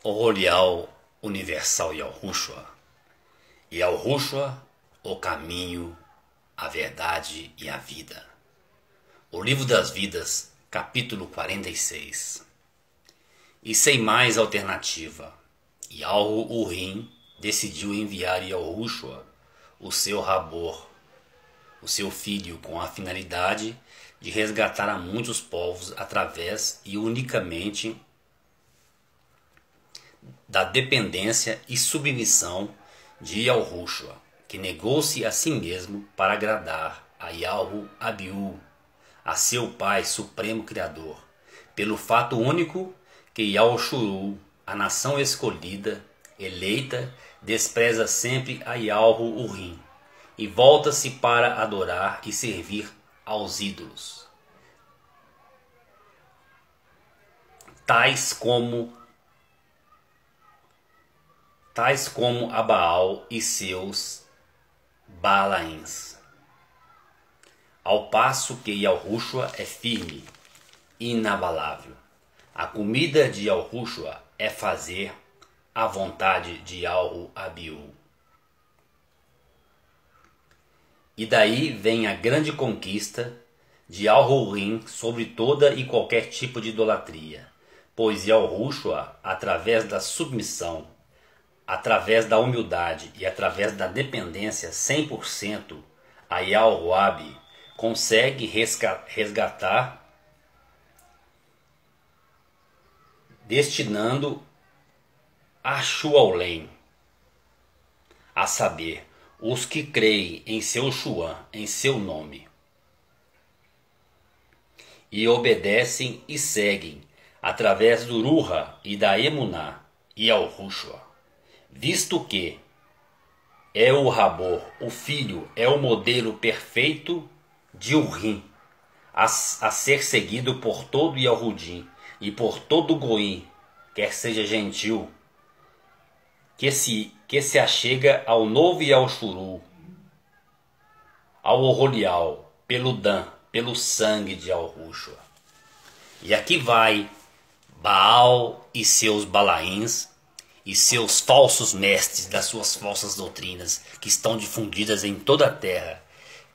Orolial Universal Yahushua, o caminho, a verdade e a vida. O Livro das Vidas, capítulo 46. E sem mais alternativa, Yahu-Urim decidiu enviar Yahushua, o seu Rabor, o seu filho, com a finalidade de resgatar a muitos povos através e unicamente da dependência e submissão de Yahushua, que negou-se a si mesmo para agradar a Yahu-Abiú, a seu Pai Supremo Criador, pelo fato único que Yahushua, a nação escolhida, eleita, despreza sempre a Yahu-Urim e volta-se para adorar e servir aos ídolos, tais como a Baal e seus Balaíns. Ao passo que Yahushua é firme, inabalável. A comida de Yahushua é fazer a vontade de Yahu-Abiú. E daí vem a grande conquista de Yahu-Urim sobre toda e qualquer tipo de idolatria, pois Yahushua, através da submissão, através da humildade e através da dependência 100% a Yahu-Abi, consegue resgatar, destinando a Shualem, a saber, os que creem em seu Shuan, em seu nome, e obedecem e seguem através do Ruha e da Emuná e Yahushua, visto que é o Rabor, o Filho, é o modelo perfeito de Urim, a ser seguido por todo Yahudim e por todo Goim, quer seja gentil, que se achega ao novo Yahushuru, ao Orolial, pelo Dan, pelo sangue de Yahushua. E aqui vai Baal e seus Balaíns, e seus falsos mestres das suas falsas doutrinas, que estão difundidas em toda a terra,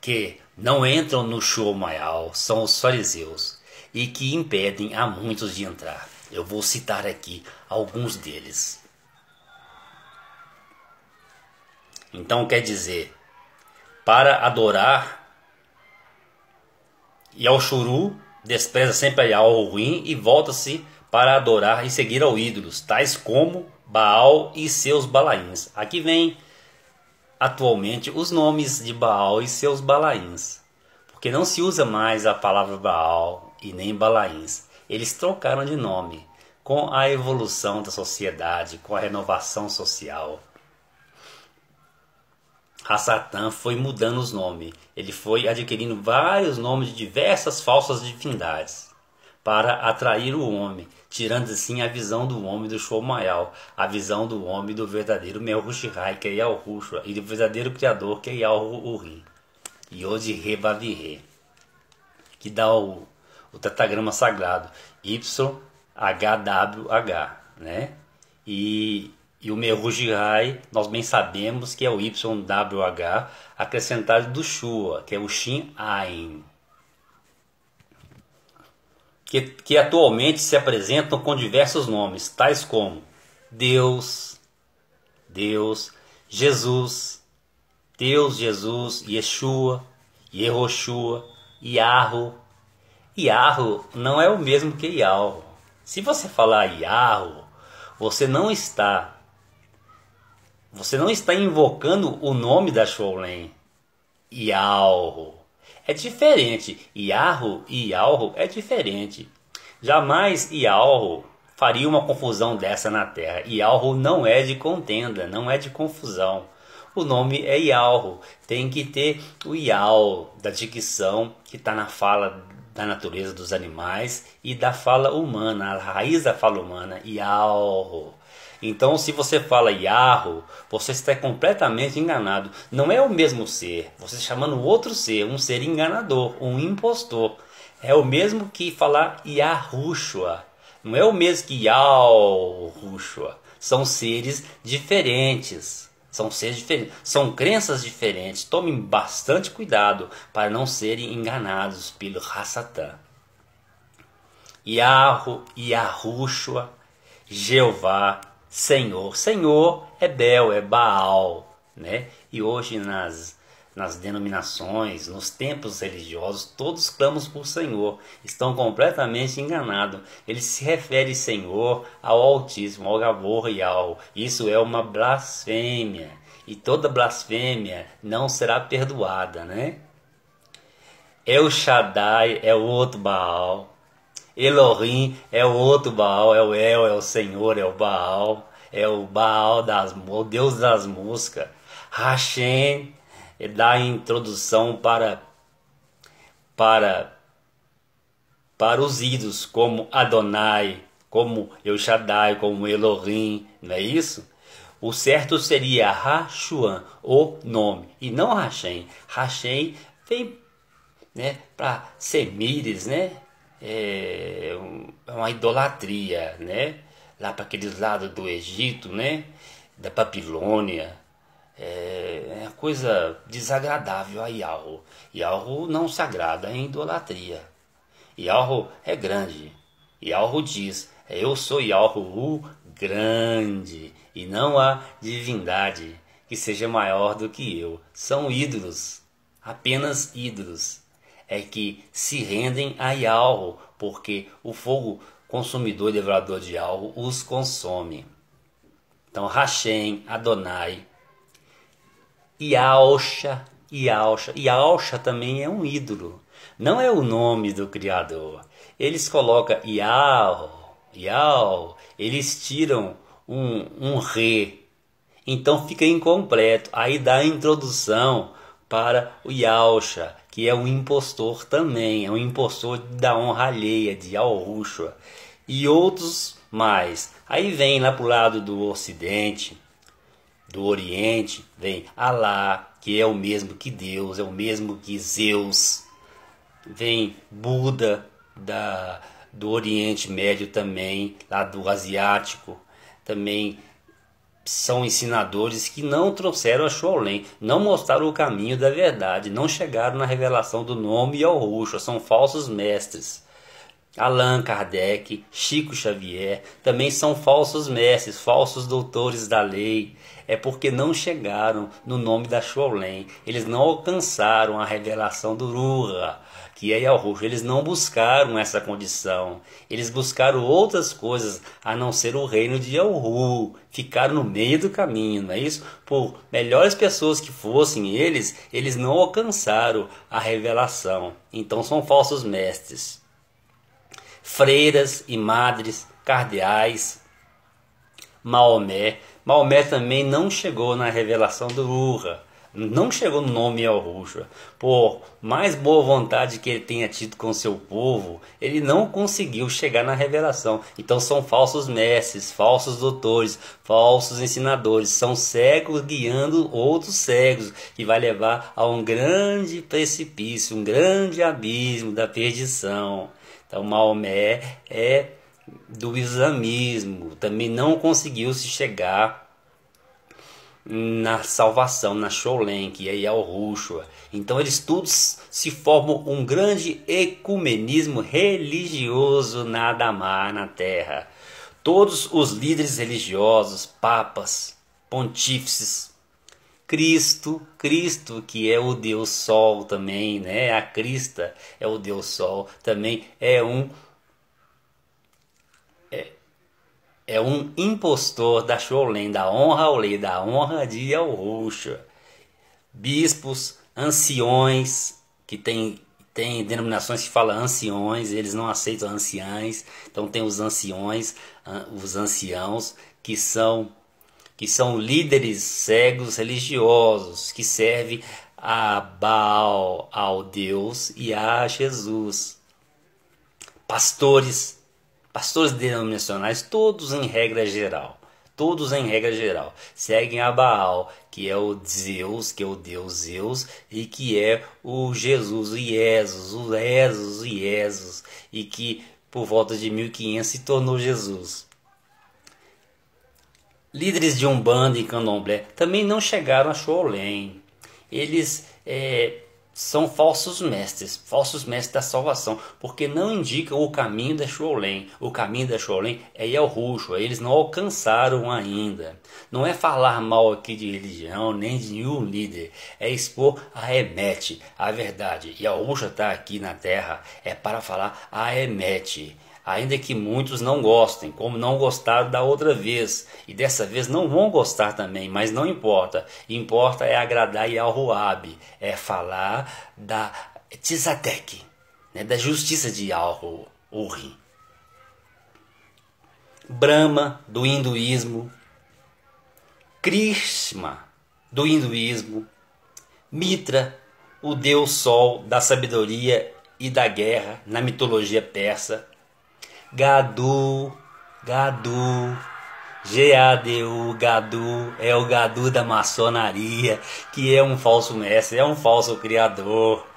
que não entram no Shomayal, são os fariseus, e que impedem a muitos de entrar. Eu vou citar aqui alguns deles. Então quer dizer, para adorar Yahushuru, despreza sempre a Yahu-Urim e volta-se para adorar e seguir ao ídolos, tais como Baal e seus Balaíns. Aqui vem atualmente os nomes de Baal e seus Balaíns, porque não se usa mais a palavra Baal e nem Balaíns. Eles trocaram de nome com a evolução da sociedade, com a renovação social. A Satã foi mudando os nomes, ele foi adquirindo vários nomes de diversas falsas divindades para atrair o homem, tirando assim a visão do homem do Shomayal, a visão do homem do verdadeiro Melhushai, que é Yahushua, e do verdadeiro Criador, que é Yahu-Urim, e hoje Revavirê, que dá o tetragrama sagrado YHWH, né? E o Melhushai, nós bem sabemos que é o YWH acrescentado do Shua, que é o Shin Ain, que atualmente se apresentam com diversos nomes, tais como Deus, Jesus, Yeshua, Yehoshua, Yahu. Yahu não é o mesmo que Yahu. Se você falar Yahu, você não está invocando o nome da Shualem. Yahu é diferente. Yahu e Yahu é diferente. Jamais Yahu faria uma confusão dessa na terra. Yahu não é de contenda, não é de confusão. O nome é Yahu. Tem que ter o Yahu da dicção que está na fala da natureza dos animais e da fala humana, a raiz da fala humana, Yahu. Então, se você fala Yahu, você está completamente enganado. Não é o mesmo ser. Você está chamando outro ser, um ser enganador, um impostor. É o mesmo que falar Yahushua. Não é o mesmo que Yahushua. são seres diferentes. São seres diferentes, são crenças diferentes. Tomem bastante cuidado para não serem enganados pelo Hassatã. Yahushua, Jeová, Senhor. Senhor é Bel, é Baal, né? E hoje nas denominações, nos templos religiosos, todos clamam por Senhor. Estão completamente enganados. Ele se refere Senhor ao Altíssimo, ao Gavor Yahweh. Isso é uma blasfêmia. E toda blasfêmia não será perdoada, né? El Shaddai é o outro Baal. Elohim é o outro Baal. É o El, é o Senhor, é o Baal. É o Baal, o Deus das moscas. Hashem dá a introdução para os ídolos, como Adonai, como El Shaddai, como Elohim, não é isso? O certo seria Hashuan, o nome, e não Hashem. Hashem vem, né, para Semíris, né? É uma idolatria, né? Lá para aqueles lados do Egito, né? Da Babilônia. É uma coisa desagradável a Yahweh. Yahweh não se agrada em idolatria. Yahweh é grande. Yahweh diz: eu sou Yahweh grande, e não há divindade que seja maior do que eu. São ídolos, apenas ídolos, é que se rendem a Yahweh, porque o fogo consumidor e devorador de Yahweh os consome. Então Hashem, Adonai, Yaosha também é um ídolo. Não é o nome do Criador. Eles colocam Yao, eles tiram um re. Então fica incompleto. Aí dá a introdução para o Yaosha, que é um impostor também. É um impostor da honra alheia, de Yahushua. E outros mais. Aí vem lá para o lado do Ocidente, do Oriente, vem Alá, que é o mesmo que Deus, é o mesmo que Zeus. Vem Buda do Oriente Médio também, lá do Asiático. Também são ensinadores que não trouxeram a Shaolin, não mostraram o caminho da verdade, não chegaram na revelação do nome Yahushua, são falsos mestres. Allan Kardec, Chico Xavier, também são falsos mestres, falsos doutores da lei. É porque não chegaram no nome da Shaolin. Eles não alcançaram a revelação do Ruha, que é Yahushua. Eles não buscaram essa condição. Eles buscaram outras coisas a não ser o reino de Yahushua. Ficaram no meio do caminho, não é isso? Por melhores pessoas que fossem eles não alcançaram a revelação. Então são falsos mestres. Freiras e madres, cardeais, Maomé também não chegou na revelação do Ruha, não chegou no nome Yahushua. Por mais boa vontade que ele tenha tido com seu povo, ele não conseguiu chegar na revelação. Então são falsos mestres, falsos doutores, falsos ensinadores, são cegos guiando outros cegos, que vai levar a um grande precipício, um grande abismo da perdição. Então Maomé é do islamismo, também não conseguiu se chegar na salvação, na Shaolin, que é Yahushua. Então eles todos se formam um grande ecumenismo religioso na Adamar, na terra. Todos os líderes religiosos, papas, pontífices, Cristo, que é o Deus Sol também, né? A Crista é o Deus Sol, também é um impostor da Shaolin, da honra ao lei, da honra de Yahushua. Bispos, anciões, que tem denominações que falam anciões, eles não aceitam anciães. Então tem os anciões, os anciãos, que são líderes cegos religiosos, que servem a Baal, ao Deus, e a Jesus. Pastores denominacionais, todos em regra geral, seguem a Baal, que é o Zeus, que é o Deus Zeus, e que é o Jesus, o Jesus, e que por volta de 1500 se tornou Jesus. Líderes de Umbanda e Candomblé também não chegaram a Shaolin. Eles são falsos mestres da salvação, porque não indicam o caminho da Shaolin. O caminho da Shaolin é Yahushua, eles não alcançaram ainda. Não é falar mal aqui de religião, nem de nenhum líder, é expor a Emet, a verdade. Yahushua está aqui na terra é para falar a Emet. Ainda que muitos não gostem, como não gostaram da outra vez, e dessa vez não vão gostar também, mas não importa. Importa é agradar Yahuwah, é falar da Tzadek, né, da justiça de Yahuwah. Brahma, do hinduísmo, Krishna, do hinduísmo, Mitra, o deus sol da sabedoria e da guerra na mitologia persa, Gadu, G-A-D-U, Gadu, é o Gadu da maçonaria, que é um falso mestre, é um falso criador.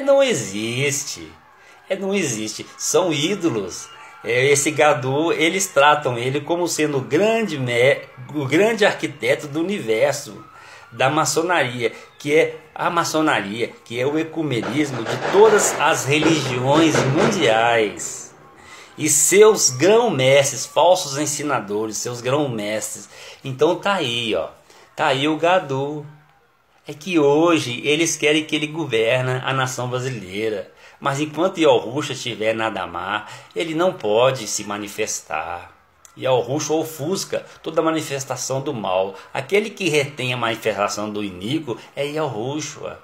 Não existe, são ídolos. Esse Gadu, eles tratam ele como sendo o grande arquiteto do universo, da maçonaria, que é a maçonaria, que é o ecumenismo de todas as religiões mundiais. E seus grão-mestres, falsos ensinadores, seus grão-mestres. Então tá aí, ó. Tá aí o Gadu. É que hoje eles querem que ele governe a nação brasileira. Mas enquanto Yahushua estiver na Damar, ele não pode se manifestar. Yahushua ofusca toda a manifestação do mal. Aquele que retém a manifestação do iníquo é Yahushua.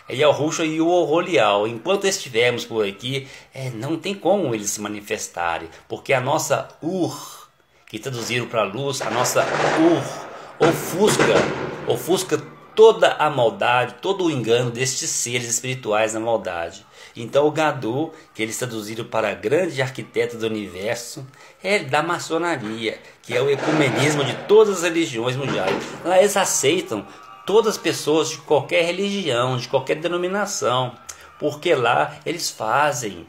É Yahushua e o Orolial. Enquanto estivermos por aqui, não tem como eles se manifestarem, porque a nossa que traduziram para luz, a nossa ofusca toda a maldade, todo o engano destes seres espirituais na maldade. Então o Gadu, que eles traduziram para grande arquiteto do universo, é da maçonaria, que é o ecumenismo de todas as religiões mundiais. Lá eles aceitam todas as pessoas de qualquer religião, de qualquer denominação, porque lá eles fazem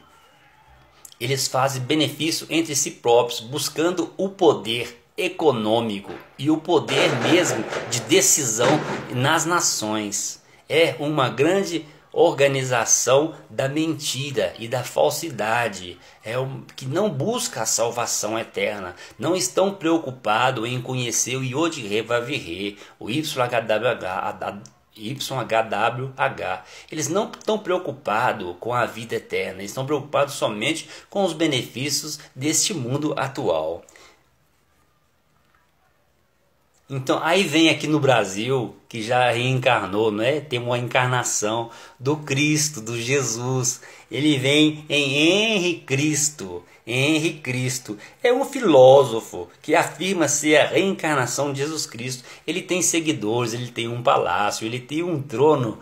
benefício entre si próprios, buscando o poder econômico e o poder mesmo de decisão nas nações. É uma grande organização da mentira e da falsidade, que não busca a salvação eterna, não estão preocupados em conhecer o Yod-He-Vav-He, o YHWH. Eles não estão preocupados com a vida eterna, eles estão preocupados somente com os benefícios deste mundo atual. Então aí vem aqui no Brasil, que já reencarnou, não é? Tem uma encarnação do Cristo, do Jesus. Ele vem em Henri Cristo. Henri Cristo é um filósofo que afirma ser a reencarnação de Jesus Cristo. Ele tem seguidores, ele tem um palácio, ele tem um trono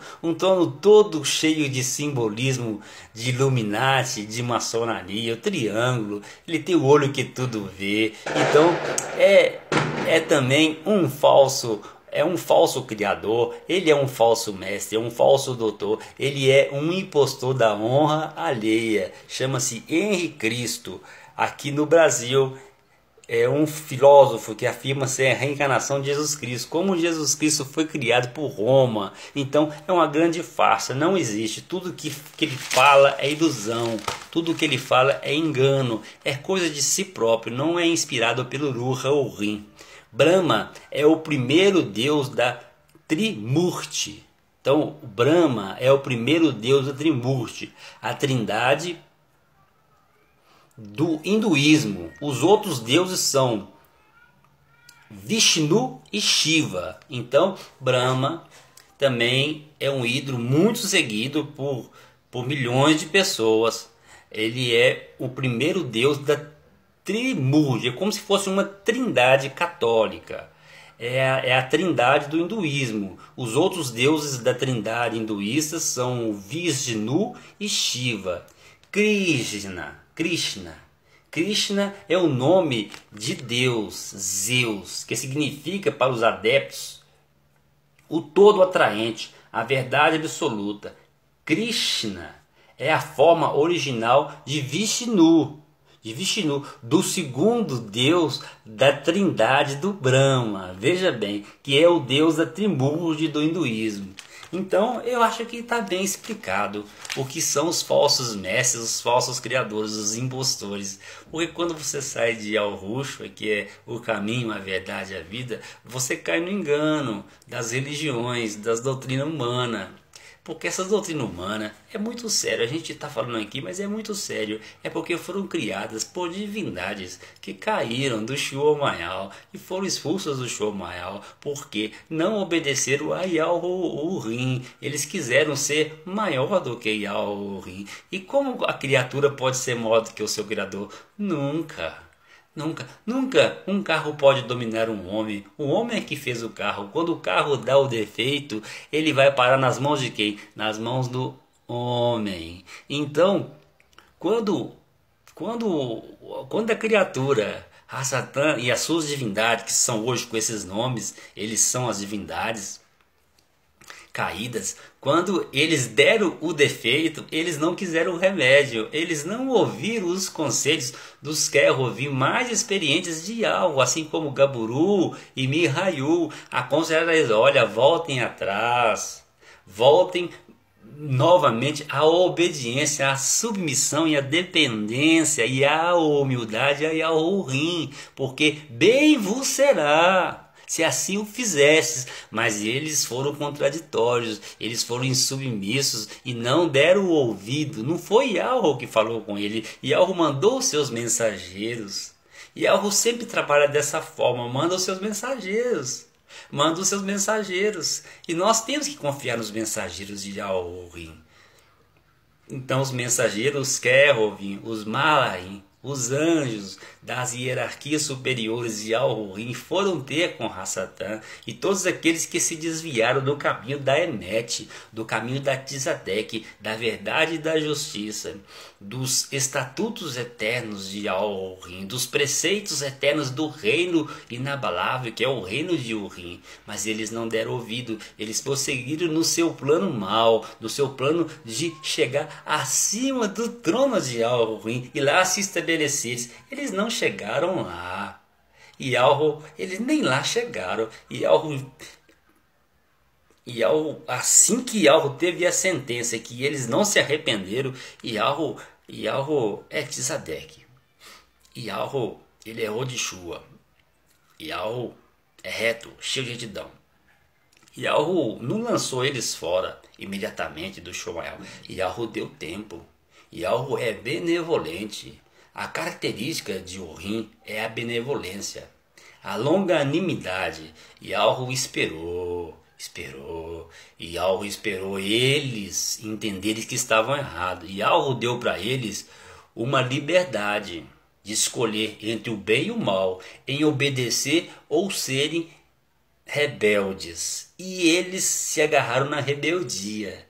todo cheio de simbolismo de Illuminati, de maçonaria, o triângulo. Ele tem o olho que tudo vê. Então é também um falso criador, ele é um falso mestre, é um falso doutor, ele é um impostor da honra alheia, chama-se Henri Cristo. Aqui no Brasil é um filósofo que afirma ser a reencarnação de Jesus Cristo, como Jesus Cristo foi criado por Roma. Então é uma grande farsa, não existe. Tudo que ele fala é ilusão, tudo que ele fala é engano, é coisa de si próprio, não é inspirado pelo Ruha ou Rim. Brahma é o primeiro deus da Trimurti. Então, Brahma é o primeiro deus da Trimurti, a trindade do hinduísmo. Os outros deuses são Vishnu e Shiva. Então, Brahma também é um ídolo muito seguido por milhões de pessoas. Ele é o primeiro deus da Trimurti, é como se fosse uma trindade católica. É a trindade do hinduísmo. Os outros deuses da trindade hinduísta são Vishnu e Shiva. Krishna é o nome de Deus, Zeus, que significa para os adeptos o todo atraente, a verdade absoluta. Krishna é a forma original de Vishnu. de Vishnu, do segundo deus da trindade do Brahma. Veja bem, que é o deus da Trimurti do hinduísmo. Então eu acho que está bem explicado o que são os falsos mestres, os falsos criadores, os impostores. Porque quando você sai de Al-Rushwa, que é o caminho, a verdade, a vida, você cai no engano das religiões, das doutrinas humanas. Porque essa doutrina humana é muito séria. A gente está falando aqui, mas é muito sério. É porque foram criadas por divindades que caíram do Shivamaya e foram expulsas do Shivamaya porque não obedeceram a Yalhurrim. Eles quiseram ser maior do que Yalhurrim. E como a criatura pode ser maior do que o seu Criador? Nunca. Nunca um carro pode dominar um homem. O homem é que fez o carro. Quando o carro dá o defeito, ele vai parar nas mãos de quem? Nas mãos do homem. Então, quando a criatura, a Satã e as suas divindades, que são hoje com esses nomes, eles são as divindades caídas, quando eles deram o defeito, eles não quiseram o remédio, eles não ouviram os conselhos dos Kerovim mais experientes de algo, assim como Gaburu e Mihayu, aconselharam eles: olha, voltem atrás, voltem novamente à obediência, à submissão e à dependência e à humildade e ao rim, porque bem vos será se assim o fizestes. Mas eles foram contraditórios, eles foram insubmissos e não deram o ouvido. Não foi Yahweh que falou com ele, Yahweh mandou os seus mensageiros. Yahweh sempre trabalha dessa forma, manda os seus mensageiros. Manda os seus mensageiros. E nós temos que confiar nos mensageiros de Yahweh. Então os mensageiros Kerovim, os Malaim, os anjos das hierarquias superiores de Al-Rurim foram ter com Hassatan, e todos aqueles que se desviaram do caminho da Emet, do caminho da Tzadek, da verdade e da justiça, dos estatutos eternos de Al-Rurim, dos preceitos eternos do reino inabalável, que é o reino de Urim. Mas eles não deram ouvido, eles prosseguiram no seu plano mau, no seu plano de chegar acima do trono de Al-Rurim e lá se estabelecer. Eles não chegaram lá. Eles nem lá chegaram. Assim que Yahweh teve a sentença que eles não se arrependeram, Yahweh é Tzadek. Yahweh, ele é Odishua. Yahweh é reto, cheio de retidão. Yahweh não lançou eles fora imediatamente do Shomayel. Yahweh deu tempo. Yahweh é benevolente. A característica de Urim é a benevolência, a longanimidade. Yahweh esperou. Yahweh esperou eles entenderem que estavam errados. Yahweh deu para eles uma liberdade de escolher entre o bem e o mal, em obedecer ou serem rebeldes. E eles se agarraram na rebeldia,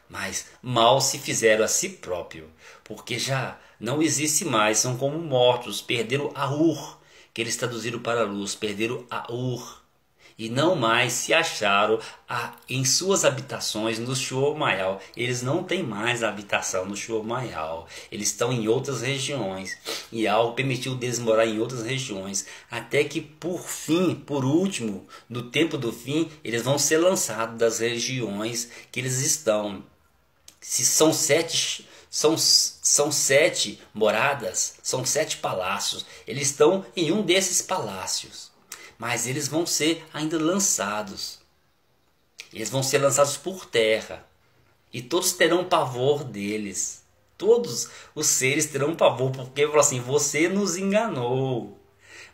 mas mal se fizeram a si próprio, porque já não existe mais, são como mortos, perderam a Ur, que eles traduziram para a luz, perderam a Ur, e não mais se acharam em suas habitações no Shomayal. Eles não têm mais a habitação no Shomayal, eles estão em outras regiões, e algo permitiu desmorar em outras regiões, até que por fim, por último, no tempo do fim, eles vão ser lançados das regiões que eles estão. Se são sete moradas, são 7 palácios. Eles estão em um desses palácios, mas eles vão ser ainda lançados. Eles vão ser lançados por terra, e todos terão pavor deles. Todos os seres terão pavor, porque falam assim: você nos enganou.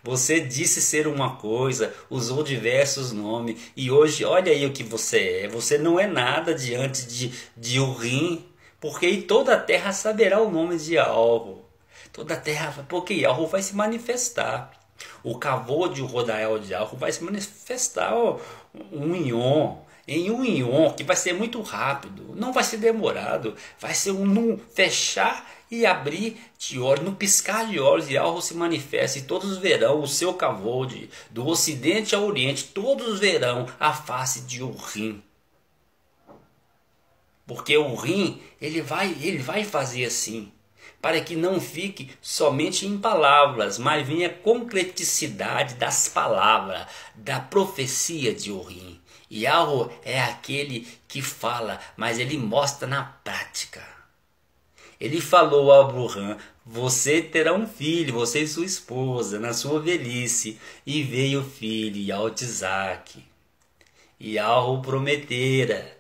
Você disse ser uma coisa, usou diversos nomes, e hoje olha aí o que você é. Você não é nada diante de Urim, porque em toda a terra saberá o nome de Yahweh. Toda a terra, porque Yahweh vai se manifestar. O Kavod de Rodael de Yahweh vai se manifestar em um Ion, que vai ser muito rápido, não vai ser demorado, vai ser num fechar e abrir de olhos, no piscar de olhos, Yahweh se manifesta, e todos verão o seu Kavod, do ocidente ao oriente, todos verão a face de Urim. Porque o Urim, ele vai fazer assim, para que não fique somente em palavras, mas venha a concreticidade das palavras, da profecia de Urim. Yahweh é aquele que fala, mas ele mostra na prática. Ele falou a Abraham: você terá um filho, você e sua esposa, na sua velhice. E veio o filho, Isaac. Yahweh prometera.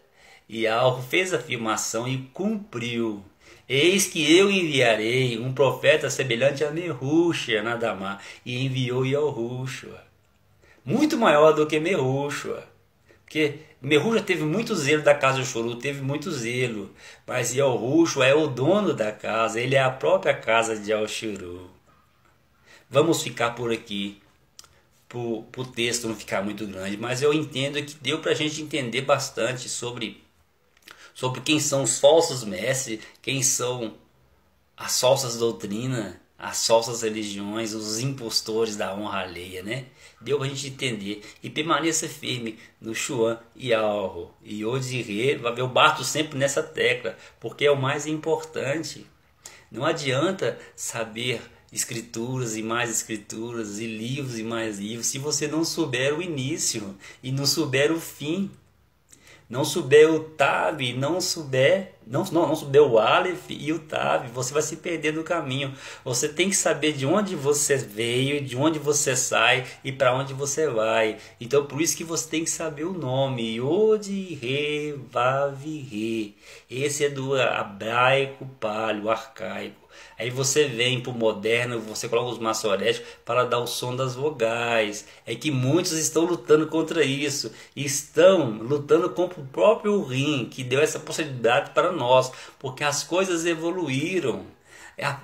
Yahweh fez a afirmação e cumpriu. Eis que eu enviarei um profeta semelhante a Nehushua na Damá. E enviou Yahushua. Muito maior do que Nehushua. Porque Nehushua teve muito zelo da casa de Shuru, teve muito zelo. Mas Yahushua é o dono da casa, ele é a própria casa de Al-Shuru. Vamos ficar por aqui, para o texto não ficar muito grande. Mas eu entendo que deu para a gente entender bastante sobre quem são os falsos mestres, quem são as falsas doutrinas, as falsas religiões, os impostores da honra alheia, né? Deu para a gente entender. E permaneça firme no Shuan e Alro. E hoje eu bato sempre nessa tecla, porque é o mais importante. Não adianta saber escrituras e mais escrituras, e livros e mais livros, se você não souber o início e não souber o fim. Não souber o Tav, não souber o Aleph e o Tav, você vai se perder no caminho. Você tem que saber de onde você veio, de onde você sai e para onde você vai. Então por isso que você tem que saber o nome. Yod, Re, Vav, Re. Esse é do hebraico paleo, arcaico. Aí você vem para o moderno, você coloca os maçoréticos para dar o som das vogais. É que muitos estão lutando contra isso. Estão lutando contra o próprio Urim, que deu essa possibilidade para nós. Porque as coisas evoluíram.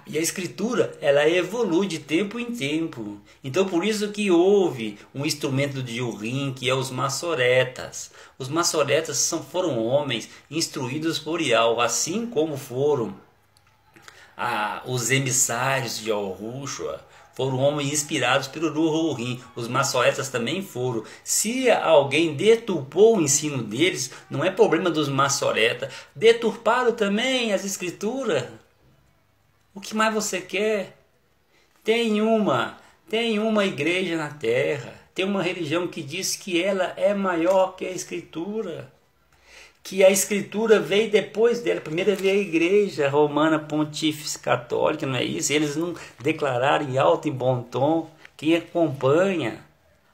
E a escritura, ela evolui de tempo em tempo. Então por isso que houve um instrumento de Urim, que é os maçoretas. Os maçoretas foram homens instruídos por Yahweh, assim como foram os emissários de Yahushua, foram homens inspirados pelo Ruach Urim. Os maçoretas também foram. Se alguém deturpou o ensino deles, não é problema dos maçoretas. Deturparam também as escrituras. O que mais você quer? Tem uma igreja na terra. Tem uma religião que diz que ela é maior que a escritura. Que a escritura veio depois dela. Primeiro veio a igreja romana pontífice católica, não é isso? Eles não declararam em alto e bom tom. Quem acompanha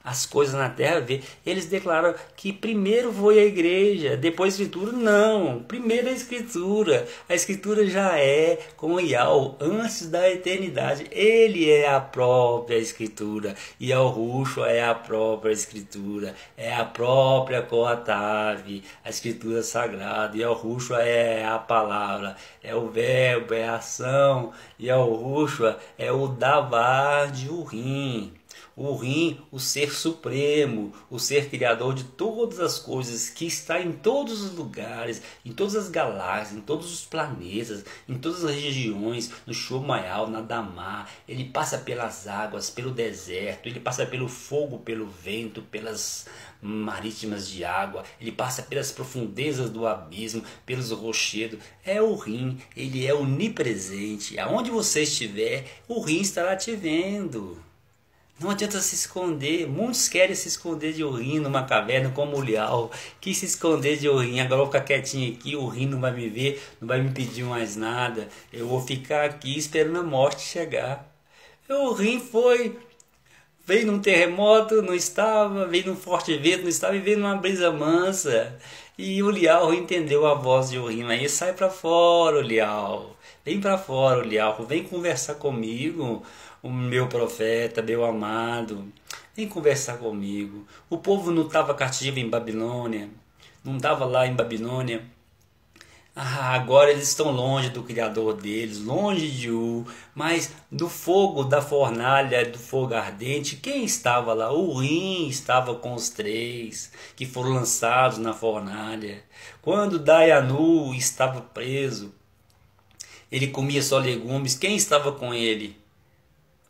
as coisas na terra vê. Eles declararam que primeiro foi a igreja, depois a escritura. Não, primeiro a escritura. A escritura já é com Yahweh antes da eternidade. Ele é a própria escritura. E Yahushua é a própria escritura. É a própria Koatav, a escritura sagrada. E Yahushua é a palavra, é o verbo, é a ação. E Yahushua é o Davar de Urim. O Urim, o ser supremo, o ser criador de todas as coisas, que está em todos os lugares, em todas as galáxias, em todos os planetas, em todas as regiões, no Shomayal, na Damá. Ele passa pelas águas, pelo deserto, ele passa pelo fogo, pelo vento, pelas marítimas de água, ele passa pelas profundezas do abismo, pelos rochedos. É o Urim, ele é onipresente. Aonde você estiver, o Urim estará te vendo. Não adianta se esconder. Muitos querem se esconder de Urim numa caverna como o Lial. Quis se esconder de Urim. Agora eu vou ficar quietinho aqui. O Urim não vai me ver, não vai me pedir mais nada. Eu vou ficar aqui esperando a morte chegar. O Urim veio num terremoto, não estava. Veio num forte vento, não estava. E veio numa brisa mansa. E o Lial entendeu a voz de Urim. Aí sai para fora, o Lial. Vem para fora, o Lial. Vem conversar comigo. O meu profeta, meu amado, vem conversar comigo. O povo não estava cativo em Babilônia, não estava lá em Babilônia. Agora eles estão longe do Criador deles, longe de mas do fogo da fornalha, do fogo ardente, quem estava lá? O Urim estava com os 3 que foram lançados na fornalha. Quando Dayanu estava preso, ele comia só legumes, quem estava com ele?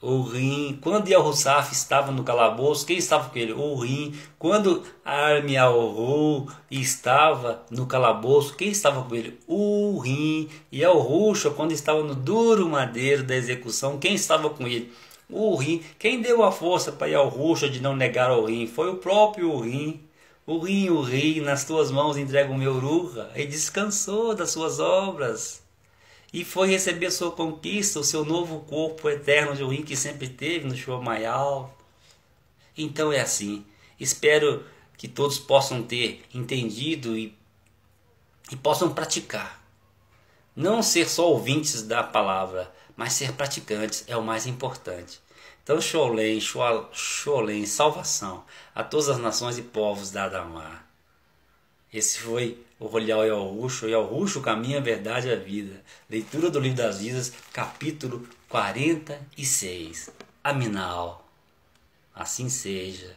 O Rim. Quando Yahussaf estava no calabouço, quem estava com ele? O Rim. Quando Armiahu estava no calabouço, quem estava com ele? O Rim. E Yahushua, quando estava no duro madeiro da execução, quem estava com ele? O Rim. Quem deu a força para Yahushua de não negar o Rim? Foi o próprio Rim. O Rim, nas tuas mãos entrego o meu Ruha. E descansou das suas obras. E foi receber a sua conquista, o seu novo corpo eterno de Urim que sempre teve no Shomayal. Então é assim. Espero que todos possam ter entendido e possam praticar. Não ser só ouvintes da palavra, mas ser praticantes é o mais importante. Então, Sholem, salvação a todas as nações e povos da Adamá. Esse foi o Rolial Yahushua, o caminho, a verdade e a vida. Leitura do Livro das Vidas, capítulo 46. Aminal. Assim seja.